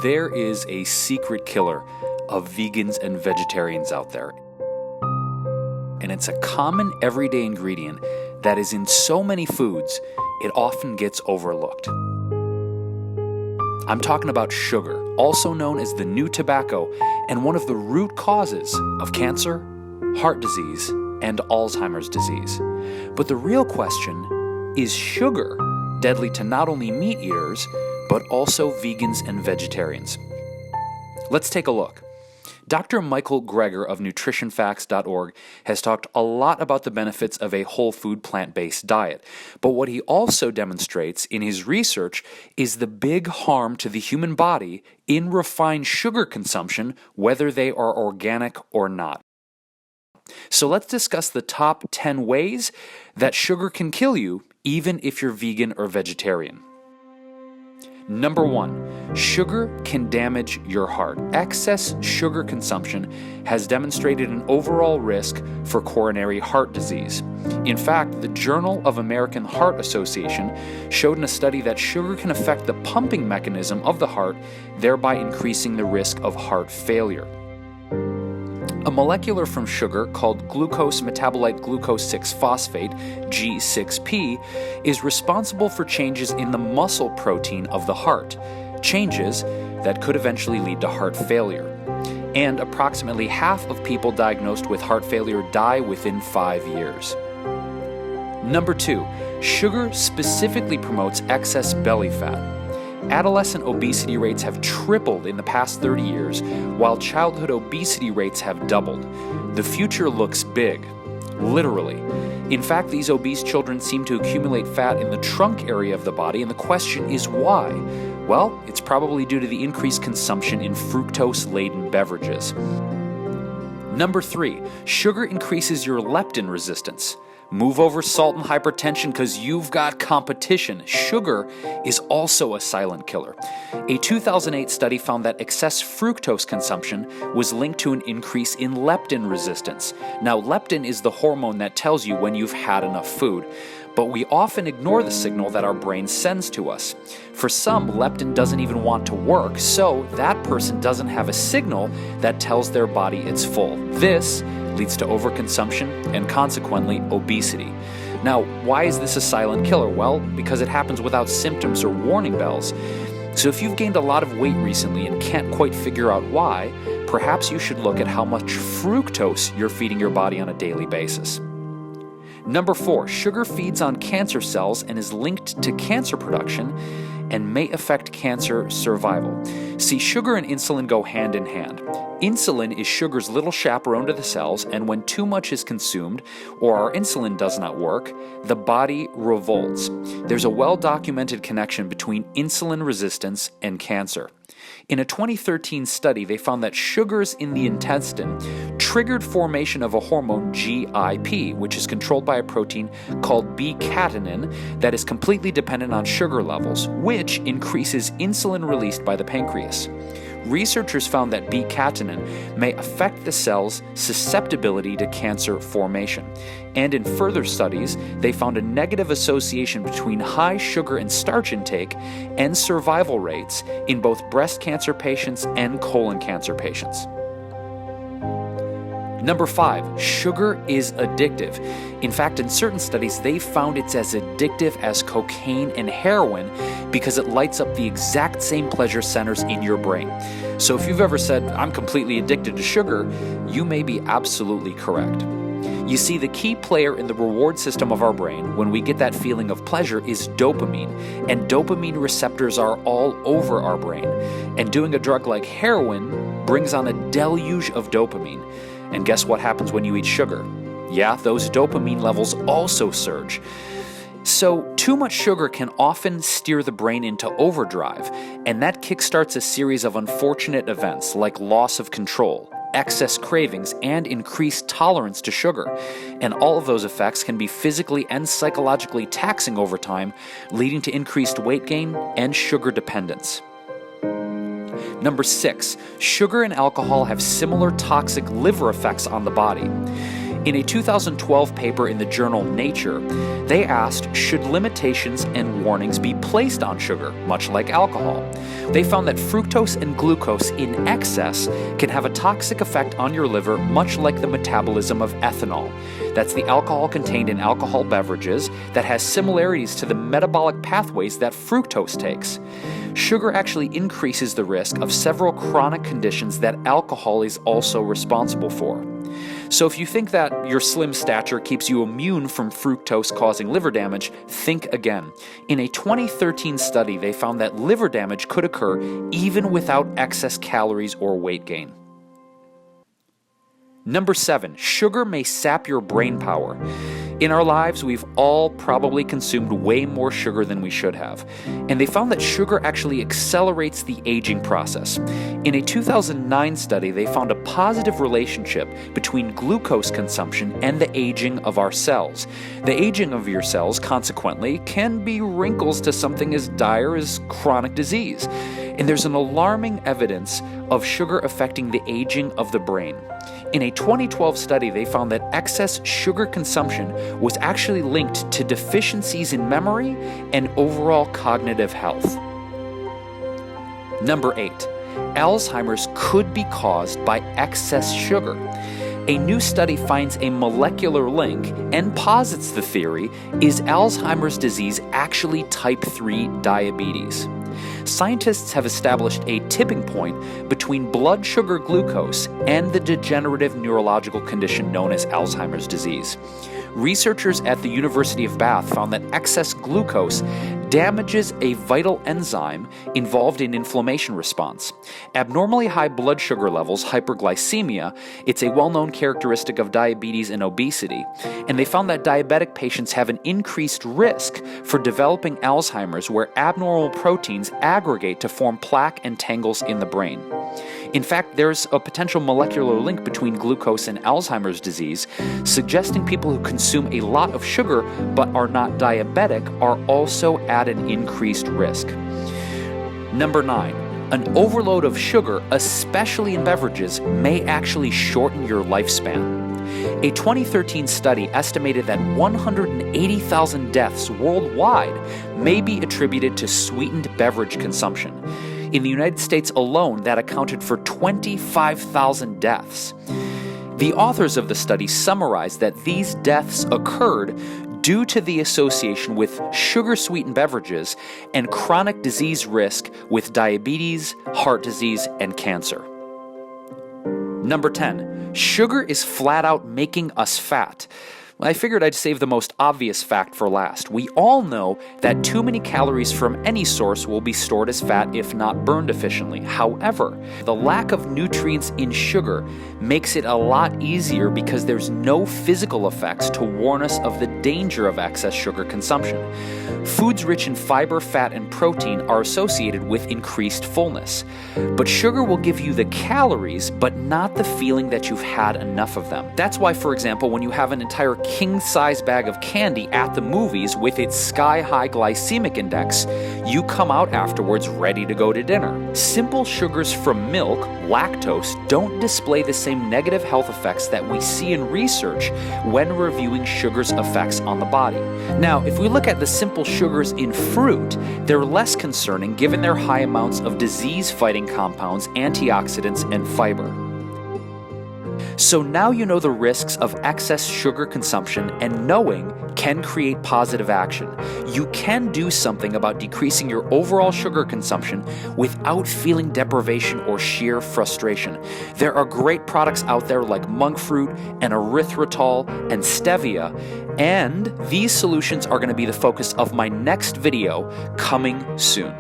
There is a secret killer of vegans and vegetarians out there. And it's a common everyday ingredient that is in so many foods, it often gets overlooked. I'm talking about sugar, also known as the new tobacco, and one of the root causes of cancer, heart disease, and Alzheimer's disease. But the real question is sugar deadly to not only meat eaters, but also vegans and vegetarians? Let's take a look. Dr. Michael Greger of nutritionfacts.org has talked a lot about the benefits of a whole food plant-based diet, but what he also demonstrates in his research is the big harm to the human body in refined sugar consumption, whether they are organic or not. So let's discuss the top 10 ways that sugar can kill you, even if you're vegan or vegetarian. Number 1, sugar can damage your heart. Excess sugar consumption has demonstrated an overall risk for coronary heart disease. In fact, the Journal of American Heart Association showed in a study that sugar can affect the pumping mechanism of the heart, thereby increasing the risk of heart failure. A molecular from sugar called glucose metabolite glucose 6-phosphate, G6P, is responsible for changes in the muscle protein of the heart, changes that could eventually lead to heart failure. And approximately half of people diagnosed with heart failure die within 5 years. Number 2, sugar specifically promotes excess belly fat. Adolescent obesity rates have tripled in the past 30 years, while childhood obesity rates have doubled. The future looks big, literally. In fact, these obese children seem to accumulate fat in the trunk area of the body, and the question is why? Well, it's probably due to the increased consumption in fructose-laden beverages. Number 3, sugar increases your leptin resistance. Move over salt and hypertension because you've got competition. Sugar is also a silent killer. A 2008 study found that excess fructose consumption was linked to an increase in leptin resistance. Now, leptin is the hormone that tells you when you've had enough food, but we often ignore the signal that our brain sends to us. For some, leptin doesn't even want to work, so that person doesn't have a signal that tells their body it's full. This leads to overconsumption and consequently obesity. Now, why is this a silent killer? Well, because it happens without symptoms or warning bells. So if you've gained a lot of weight recently and can't quite figure out why, perhaps you should look at how much fructose you're feeding your body on a daily basis. Number 4, sugar feeds on cancer cells and is linked to cancer production and may affect cancer survival. See, sugar and insulin go hand in hand. Insulin is sugar's little chaperone to the cells, and when too much is consumed or our insulin does not work, the body revolts. There's a well-documented connection between insulin resistance and cancer. In a 2013 study, they found that sugars in the intestine triggered formation of a hormone GIP, which is controlled by a protein called B-catenin that is completely dependent on sugar levels, which increases insulin released by the pancreas. Researchers found that B-catenin may affect the cell's susceptibility to cancer formation. And in further studies, they found a negative association between high sugar and starch intake and survival rates in both breast cancer patients and colon cancer patients. Number 5, sugar is addictive. In fact, in certain studies, they found it's as addictive as cocaine and heroin because it lights up the exact same pleasure centers in your brain. So if you've ever said, I'm completely addicted to sugar, you may be absolutely correct. You see, the key player in the reward system of our brain when we get that feeling of pleasure is dopamine, and dopamine receptors are all over our brain. And doing a drug like heroin brings on a deluge of dopamine. And guess what happens when you eat sugar? Yeah, those dopamine levels also surge. So, too much sugar can often steer the brain into overdrive, and that kickstarts a series of unfortunate events like loss of control, excess cravings, and increased tolerance to sugar. And all of those effects can be physically and psychologically taxing over time, leading to increased weight gain and sugar dependence. Number 6, sugar and alcohol have similar toxic liver effects on the body. In a 2012 paper in the journal Nature, they asked, should limitations and warnings be placed on sugar, much like alcohol? They found that fructose and glucose in excess can have a toxic effect on your liver, much like the metabolism of ethanol. That's the alcohol contained in alcohol beverages that has similarities to the metabolic pathways that fructose takes. Sugar actually increases the risk of several chronic conditions that alcohol is also responsible for. So if you think that your slim stature keeps you immune from fructose causing liver damage, think again. In a 2013 study, they found that liver damage could occur even without excess calories or weight gain. Number 7, sugar may sap your brain power. In our lives, we've all probably consumed way more sugar than we should have, and they found that sugar actually accelerates the aging process. In a 2009 study, they found a positive relationship between glucose consumption and the aging of our cells. The aging of your cells, consequently, can be wrinkles to something as dire as chronic disease, and there's an alarming evidence of sugar affecting the aging of the brain. In a 2012 study, they found that excess sugar consumption was actually linked to deficiencies in memory and overall cognitive health. Number 8, Alzheimer's could be caused by excess sugar. A new study finds a molecular link and posits the theory, is Alzheimer's disease actually type 3 diabetes? Scientists have established a tipping point between blood sugar glucose and the degenerative neurological condition known as Alzheimer's disease. Researchers at the University of Bath found that excess glucose damages a vital enzyme involved in inflammation response. Abnormally high blood sugar levels, hyperglycemia, it's a well-known characteristic of diabetes and obesity, and they found that diabetic patients have an increased risk for developing Alzheimer's, where abnormal proteins aggregate to form plaque and tangles in the brain. In fact, there's a potential molecular link between glucose and Alzheimer's disease, suggesting people who consume a lot of sugar but are not diabetic are also at an increased risk. Number 9, an overload of sugar, especially in beverages, may actually shorten your lifespan. A 2013 study estimated that 180,000 deaths worldwide may be attributed to sweetened beverage consumption. In the United States alone, that accounted for 25,000 deaths. The authors of the study summarized that these deaths occurred due to the association with sugar-sweetened beverages and chronic disease risk with diabetes, heart disease, and cancer. Number 10, sugar is flat out making us fat. I figured I'd save the most obvious fact for last. We all know that too many calories from any source will be stored as fat if not burned efficiently. However, the lack of nutrients in sugar makes it a lot easier because there's no physical effects to warn us of the danger of excess sugar consumption. Foods rich in fiber, fat, and protein are associated with increased fullness. But sugar will give you the calories, but not the feeling that you've had enough of them. That's why, for example, when you have an entire king-size bag of candy at the movies with its sky-high glycemic index, you come out afterwards ready to go to dinner. Simple sugars from milk, lactose, don't display the same negative health effects that we see in research when reviewing sugar's effects on the body. Now, if we look at the simple sugars in fruit, they're less concerning given their high amounts of disease-fighting compounds, antioxidants, and fiber. So now you know the risks of excess sugar consumption, and knowing can create positive action. You can do something about decreasing your overall sugar consumption without feeling deprivation or sheer frustration. There are great products out there like monkfruit and erythritol and stevia, and these solutions are going to be the focus of my next video coming soon.